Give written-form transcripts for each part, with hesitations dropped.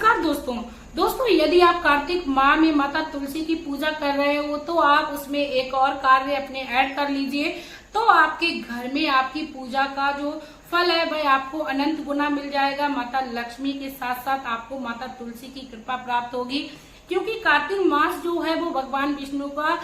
नमस्कार दोस्तों यदि आप कार्तिक माह में माता तुलसी की पूजा कर रहे हो तो आप उसमें एक और कार्य अपने ऐड कर लीजिए। तो आपके घर में आपकी पूजा का जो फल है वह आपको अनंत गुना मिल जाएगा। माता लक्ष्मी के साथ साथ आपको माता तुलसी की कृपा प्राप्त होगी, क्योंकि कार्तिक मास जो है वो भगवान विष्णु का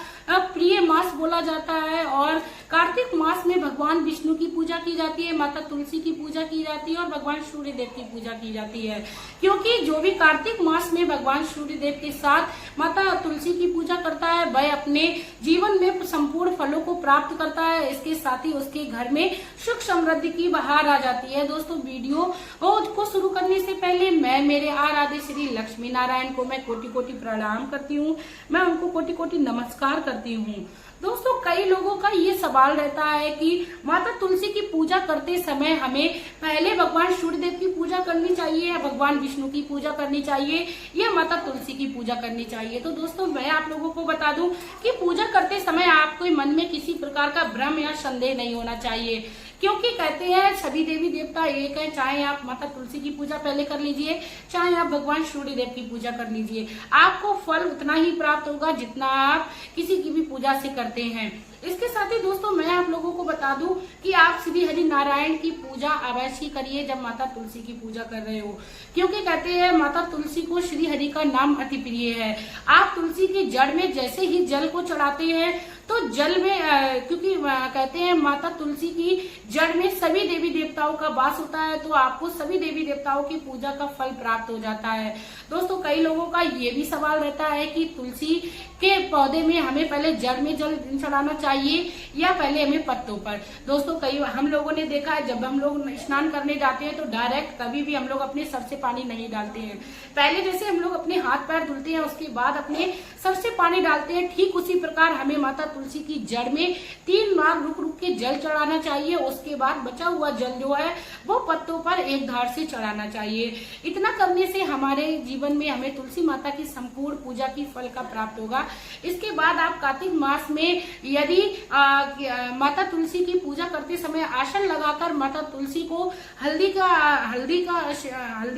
प्रिय मास बोला जाता है और कार्तिक मास में भगवान विष्णु की पूजा की जाती है, माता तुलसी की पूजा की जाती है और भगवान सूर्य देव की पूजा की जाती है। क्योंकि जो भी कार्तिक मास में भगवान सूर्य देव के साथ माता तुलसी की पूजा करता है वह अपने जीवन में संपूर्ण फलों को प्राप्त करता है। इसके साथ ही उसके घर में सुख समृद्धि की बहार आ जाती है। दोस्तों वीडियो को शुरू करने से पहले मैं मेरे आराध्य श्री लक्ष्मी नारायण को मैं कोटि कोटि प्रणाम करती हूँ, मैं उनको कोटि कोटि नमस्कार करती हूँ। दोस्तों कई लोगों का ये सवाल रहता है कि माता तुलसी की पूजा करते समय हमें पहले भगवान सूर्य देव की पूजा करनी चाहिए या भगवान विष्णु की पूजा करनी चाहिए या माता तुलसी की पूजा करनी चाहिए। तो दोस्तों मैं आप लोगों को बता दूं कि पूजा करते समय आपके मन में किसी प्रकार का भ्रम या संदेह नहीं होना चाहिए, क्योंकि कहते हैं सभी देवी देवता एक है। चाहे आप माता तुलसी की पूजा पहले कर लीजिए, चाहे आप भगवान सूर्य देव की पूजा कर लीजिए, आपको फल उतना ही प्राप्त होगा जितना आप किसी की भी पूजा से करते हैं। इसके साथ ही दोस्तों मैं आप लोगों को बता दूं कि आप श्री हरि नारायण की पूजा अवश्य करिए जब माता तुलसी की पूजा कर रहे हो, क्योंकि कहते हैं माता तुलसी को श्री हरि का नाम अति प्रिय है। आप तुलसी की जड़ में जैसे ही जल को चढ़ाते हैं तो जल में क्योंकि कहते हैं माता तुलसी की जड़ में सभी देवी देवताओं का वास होता है, तो आपको सभी देवी देवताओं की पूजा का फल प्राप्त हो जाता है। दोस्तों कई लोगों का ये भी सवाल रहता है कि तुलसी के पौधे में हमें पहले जड़ में जल चढ़ाना चाहिए या पहले हमें पत्तों पर। दोस्तों कई हम लोगों ने देखा है जब हम लोग स्नान करने जाते हैं तो डायरेक्ट कभी भी हम लोग अपने सर से पानी नहीं डालते हैं। पहले जैसे हम लोग अपने हाथ पैर धुलते हैं उसके बाद अपने सर से पानी डालते हैं, ठीक उसी प्रकार हमें माता तुलसी की जड़ में 3 बार रुक रुक के जल चढ़ाना चाहिए। उसके बाद बचा हुआ जल जो है वो पत्तों पर एक धार से चढ़ाना चाहिए। इतना करने से हमारे जीवन में हमें तुलसी माता की संपूर्ण पूजा की फल का प्राप्त होगा। इसके बाद आप कार्तिक मास में यदि माता तुलसी की पूजा करते समय आसन लगाकर माता तुलसी को हल्दी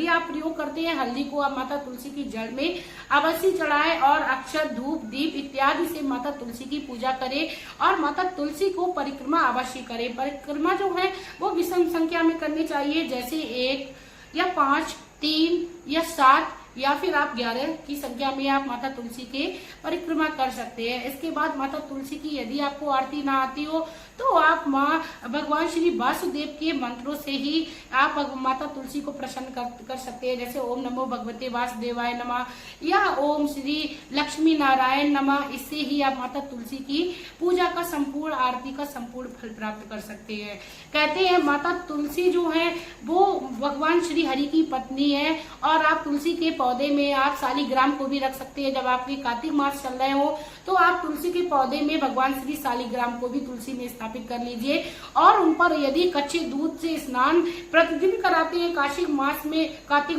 आप प्रयोग करते हैं, हल्दी को आप माता तुलसी की जड़ में अवश्य चढ़ाएं और अक्षत धूप दीप इत्यादि से माता तुलसी की पूजा करें और माता तुलसी को परिक्रमा अवश्य करें। परिक्रमा जो है वो विषम संख्या में करनी चाहिए, जैसे 1 या 5, 3 या 7 या फिर आप 11 की संख्या में आप माता तुलसी के परिक्रमा कर सकते हैं। इसके बाद माता तुलसी की यदि आपको आरती ना आती हो तो आप भगवान श्री वासुदेव के मंत्रों से ही आप माता तुलसी को प्रसन्न कर सकते हैं, जैसे ओम नमो भगवते वासुदेवाय नमः या ओम श्री लक्ष्मी नारायण नमः। इससे ही आप माता तुलसी की पूजा का संपूर्ण आरती का संपूर्ण फल प्राप्त कर सकते हैं। कहते हैं माता तुलसी जो है वो भगवान श्री हरि की पत्नी है और आप तुलसी के पौधे में आप शालिग्राम को भी रख सकते हैं। जब आपके कार्तिक मास चल रहे हो तो आप तुलसी के पौधे में भगवान श्री शालिग्राम को भी तुलसी में स्थापित कर लीजिए और उन पर यदि कच्चे दूध से स्नान प्रतिदिन कराते हैं कार्तिक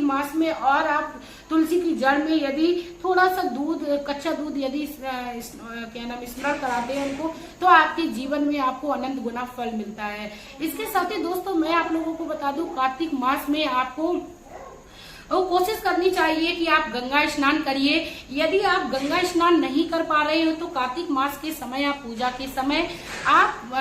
मास में और आप तुलसी की जड़ में यदि थोड़ा सा दूध कच्चा दूध यदि स्मरण कराते हैं उनको तो आपके जीवन में आपको अनंत गुना फल मिलता है। इसके साथ ही दोस्तों मैं आप लोगों को बता दूं कार्तिक मास में आपको कोशिश करनी चाहिए कि आप गंगा स्नान करिए। यदि आप गंगा स्नान नहीं कर पा रहे हो तो कार्तिक मास के समय आप पूजा के समय आप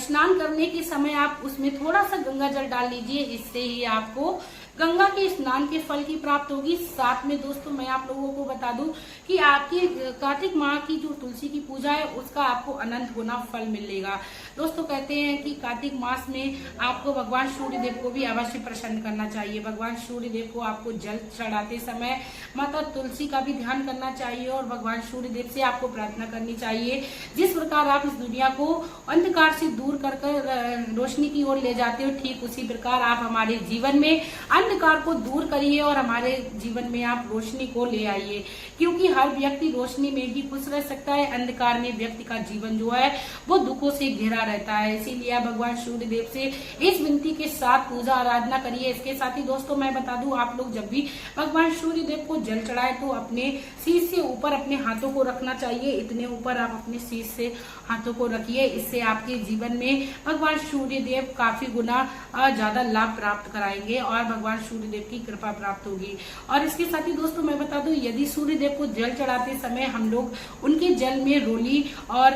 स्नान करने के समय आप उसमें थोड़ा सा गंगा जल डाल लीजिए, इससे ही आपको गंगा के स्नान के फल की प्राप्त होगी। साथ में दोस्तों मैं आप लोगों को बता दूं कि आपकी कार्तिक माह की जो तुलसी की पूजा है उसका आपको अनंत गुना फल मिलेगा। दोस्तों कहते हैं कि कार्तिक मास में आपको भगवान सूर्य देव को भी अवश्य प्रसन्न करना चाहिए। भगवान सूर्य देव को आपको जल चढ़ाते समय माता तुलसी का भी ध्यान करना चाहिए और भगवान सूर्य देव से आपको प्रार्थना करनी चाहिए। जिस प्रकार आप इस दुनिया को अंधकार से दूर कर रोशनी की ओर ले जाते हो, ठीक उसी प्रकार आप हमारे जीवन में अंधकार को दूर करिए और हमारे जीवन में आप रोशनी को ले आइए, क्योंकि हर व्यक्ति रोशनी में ही खुश रह सकता है। अंधकार में व्यक्ति का जीवन जो है वो दुखों से घिरा रहता है। इसीलिए आप भगवान सूर्य देव से इस विनती के साथ पूजा आराधना करिए। इसके साथ ही दोस्तों मैं बता दूं आप लोग जब भी भगवान सूर्य देव को जल चढ़ाए तो अपने शीश से ऊपर अपने हाथों को रखना चाहिए। इतने ऊपर आप अपने शीश से हाथों को रखिए, इससे आपके जीवन में भगवान सूर्य देव काफी गुना ज्यादा लाभ प्राप्त कराएंगे और भगवान भगवान सूर्यदेव की कृपा प्राप्त होगी। और इसके साथ ही दोस्तों मैं बता दूं, यदि सूर्यदेव को जल चढ़ाते समय हम लोग उनके जल में रोली और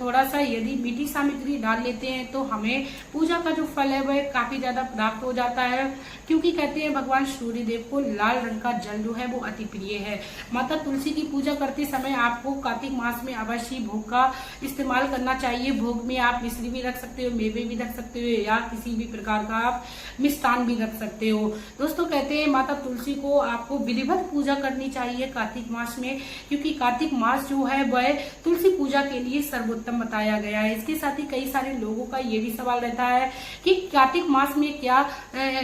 थोड़ा सा यदि मीठी सामग्री डाल लेते हैं तो हमें पूजा का जो फल है वह काफी ज्यादा प्राप्त हो जाता है, क्योंकि कहते हैं भगवान सूर्यदेव को लाल रंग का जल जो है वो अति प्रिय है। माता तुलसी की पूजा करते समय आपको कार्तिक मास में अवश्य भोग का इस्तेमाल करना चाहिए। भोग में आप मिश्री भी रख सकते हो, मेवे भी रख सकते हो, या किसी भी प्रकार का आप मिष्ठान भी रख सकते हो। दोस्तों कहते हैं माता तुलसी को आपको विधिवत पूजा करनी चाहिए कार्तिक मास में, क्योंकि कार्तिक मास जो है वह तुलसी पूजा के लिए सर्वोत्तम बताया गया है। इसके साथ ही कई सारे लोगों का ये भी सवाल रहता है कि कार्तिक मास में क्या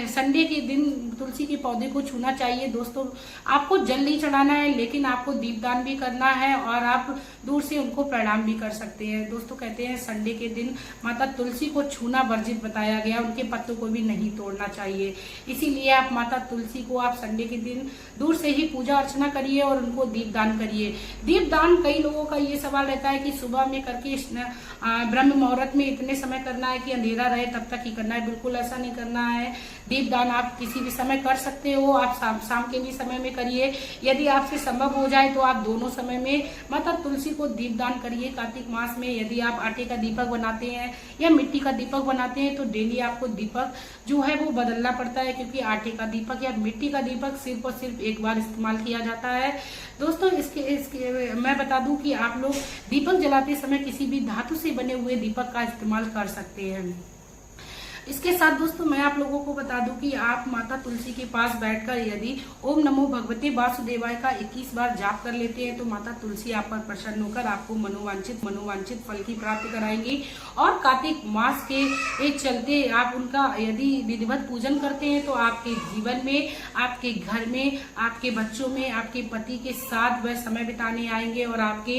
संडे के दिन तुलसी के पौधे को छूना चाहिए। दोस्तों आपको जल नहीं चढ़ाना है, लेकिन आपको दीपदान भी करना है और आप दूर से उनको प्रणाम भी कर सकते हैं। दोस्तों कहते हैं संडे के दिन माता तुलसी को छूना वर्जित बताया गया, उनके पत्तों को भी नहीं तोड़ना चाहिए। इसीलिए आप माता तुलसी को आप संडे के दिन दूर से ही पूजा अर्चना करिए और उनको दीपदान करिए। दीपदान कई लोगों का ये सवाल रहता है कि सुबह में करके ब्रह्म मुहूर्त में इतने समय करना है कि अंधेरा रहे तब तक ही करना है। बिल्कुल ऐसा नहीं करना है। दीपदान आप किसी भी समय कर सकते हो, आप शाम के भी समय में करिए। यदि आपसे संभव हो जाए तो आप दोनों समय में माता तुलसी को दीपदान करिए। कार्तिक मास में यदि आप आटे का दीपक बनाते हैं या मिट्टी का दीपक बनाते हैं तो डेली आपको दीपक जो है वो बदलना पड़ता है, क्योंकि आटे का दीपक या मिट्टी का दीपक सिर्फ और सिर्फ एक बार इस्तेमाल किया जाता है। दोस्तों इसके मैं बता दूं कि आप लोग दीपक जलाते समय किसी भी धातु से बने हुए दीपक का इस्तेमाल कर सकते हैं। इसके साथ दोस्तों मैं आप लोगों को बता दूं कि आप माता तुलसी के पास बैठकर यदि ओम नमो भगवते वासुदेवाय का 21 बार जाप कर लेते हैं तो माता तुलसी आप पर प्रसन्न होकर आपको मनोवांछित फल की प्राप्ति कराएंगी। और कार्तिक मास के चलते आप उनका यदि विधिवत पूजन करते हैं तो आपके जीवन में, आपके घर में, आपके बच्चों में, आपके पति के साथ वह समय बिताने आएंगे और आपके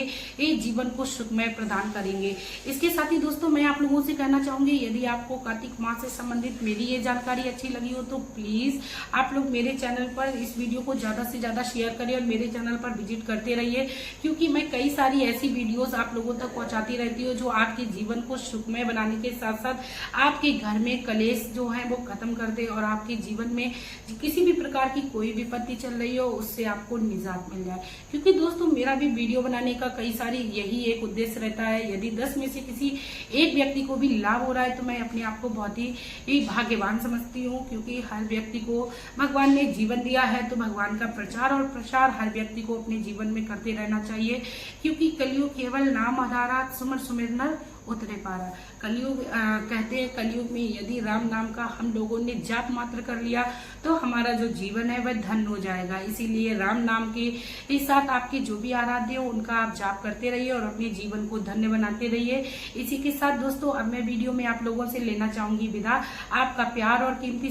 जीवन को सुखमय प्रदान करेंगे। इसके साथ ही दोस्तों मैं आप लोगों से कहना चाहूंगी, यदि आपको कार्तिक मास से संबंधित मेरी ये जानकारी अच्छी लगी हो तो प्लीज आप लोग मेरे चैनल पर इस वीडियो को ज्यादा से ज्यादा शेयर करिए और मेरे चैनल पर विजिट करते रहिए, क्योंकि मैं कई सारी ऐसी वीडियोस आप लोगों तक पहुंचाती रहती हूँ जो आपके जीवन को सुखमय बनाने के साथ साथ आपके घर में कलेश जो है वो खत्म कर दे और आपके जीवन में किसी भी प्रकार की कोई विपत्ति चल रही हो उससे आपको निजात मिल जाए। क्योंकि दोस्तों मेरा भी वीडियो बनाने का कई सारी यही एक उद्देश्य रहता है, यदि 10 में से किसी एक व्यक्ति को भी लाभ हो रहा है तो मैं अपने आप को बहुत ही भाग्यवान समझती हूँ, क्योंकि हर व्यक्ति को भगवान ने जीवन दिया है तो भगवान का प्रचार और प्रसार हर व्यक्ति को अपने जीवन में करते रहना चाहिए। क्योंकि कलयुग केवल नाम आधारा सुमर सुमेर नर उतरे पारा। कलयुग कहते हैं कलयुग में यदि राम नाम का हम लोगों ने जाप मात्र कर लिया तो हमारा जो जीवन है वह धन्य हो जाएगा। इसीलिए राम नाम के साथ आपके जो भी आराध्य हो उनका आप जाप करते रहिए और अपने जीवन को धन्य बनाते रहिए। इसी के साथ दोस्तों अब मैं वीडियो में आप लोगों से लेना चाहूंगी विदा। आपका प्यार और कीमती